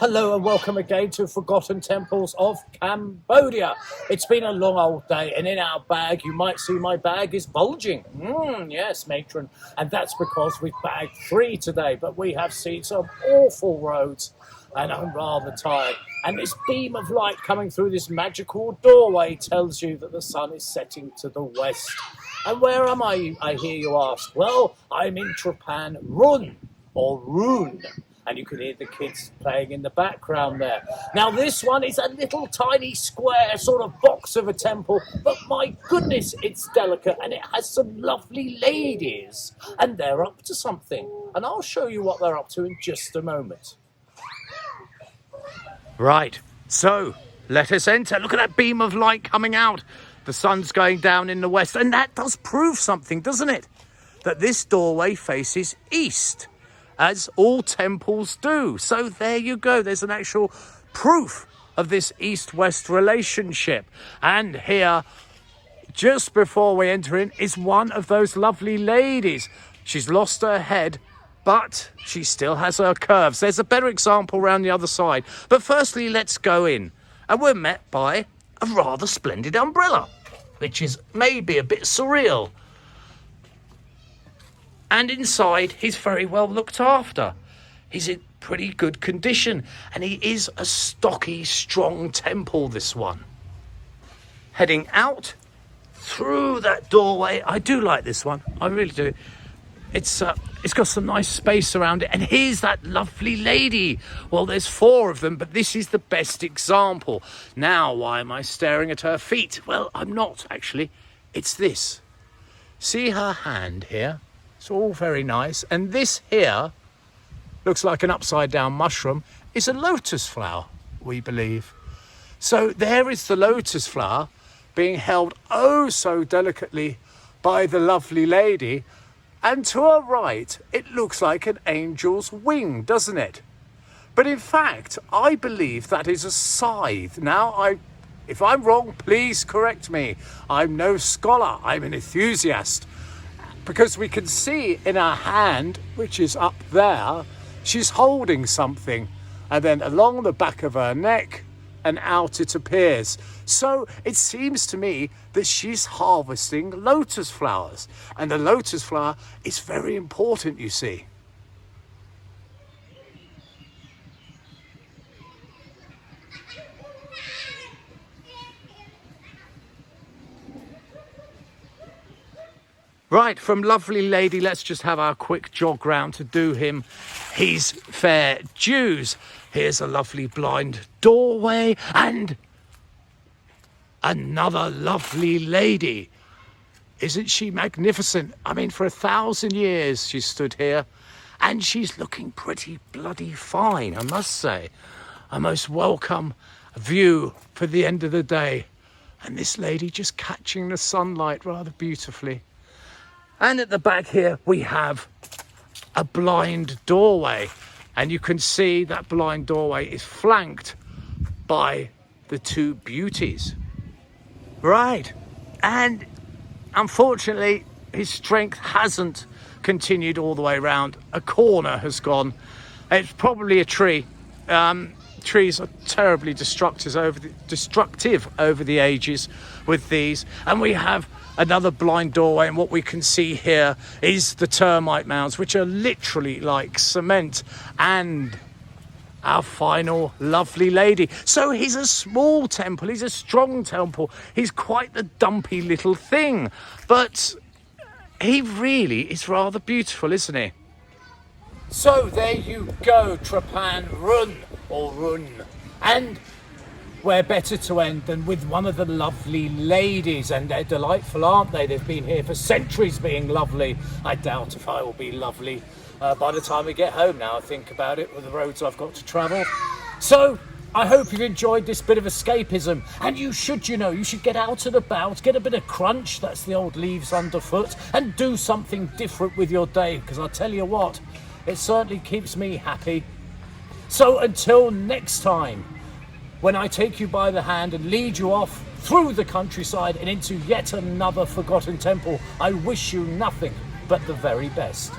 Hello and welcome again to Forgotten Temples of Cambodia. It's been a long old day, and in our bag, you might see my bag is bulging. Yes, matron. And that's because we've bagged 3 today, but we have seen some awful roads, and I'm rather tired. And this beam of light coming through this magical doorway tells you that the sun is setting to the west. And where am I hear you ask? Well, I'm in Trapeang, Roun, or Roun. And you can hear the kids playing in the background there. Now, this one is a little tiny square sort of box of a temple, but my goodness, it's delicate, and it has some lovely ladies, and they're up to something. And I'll show you what they're up to in just a moment. Right, so let us enter. Look at that beam of light coming out. The sun's going down in the west, and that does prove something, doesn't it? That this doorway faces east, as all temples do. So there you go. There's an actual proof of this east-west relationship. And here, just before we enter in, is one of those lovely ladies. She's lost her head, but she still has her curves. There's a better example around the other side. But firstly, let's go in. And we're met by a rather splendid umbrella, which is maybe a bit surreal. And inside, he's very well looked after. He's in pretty good condition. And he is a stocky, strong temple, this one. Heading out through that doorway. I do like this one. I really do. It's got some nice space around it. And here's that lovely lady. Well, there's 4 of them, but this is the best example. Now, why am I staring at her feet? Well, I'm not, actually. It's this. See her hand here? It's all very nice. And this here looks like an upside down mushroom. Is a lotus flower, we believe. So there is the lotus flower being held oh so delicately by the lovely lady. And to her right, it looks like an angel's wing, doesn't it? But in fact, I believe that is a scythe. Now, if I'm wrong, please correct me. I'm no scholar. I'm an enthusiast. Because we can see in her hand, which is up there, she's holding something. And then along the back of her neck and out it appears. So it seems to me that she's harvesting lotus flowers. And the lotus flower is very important, you see. Right, from lovely lady, let's just have our quick jog round to do him his fair dues. Here's a lovely blind doorway and another lovely lady. Isn't she magnificent? I mean, for 1,000 years she's stood here, and she's looking pretty bloody fine, I must say. A most welcome view for the end of the day. And this lady just catching the sunlight rather beautifully. And at the back here, we have a blind doorway. And you can see that blind doorway is flanked by the 2 beauties. Right. And unfortunately, his strength hasn't continued all the way around. A corner has gone. It's probably a tree. Trees are terribly destructive over the ages with these. And we have another blind doorway, and what we can see here is the termite mounds, which are literally like cement, and our final lovely lady. So he's a small temple, he's a strong temple, he's quite the dumpy little thing, but he really is rather beautiful, isn't he? So there you go, Trapeang Roun, or Roun. And where better to end than with one of the lovely ladies, and they're delightful, aren't they? They've been here for centuries being lovely. I doubt if I will be lovely by the time we get home now, I think about it, with the roads I've got to travel. So I hope you've enjoyed this bit of escapism, and you should get out and about, get a bit of crunch, that's the old leaves underfoot, and do something different with your day, because I'll tell you what, it certainly keeps me happy. So until next time, when I take you by the hand and lead you off through the countryside and into yet another forgotten temple, I wish you nothing but the very best.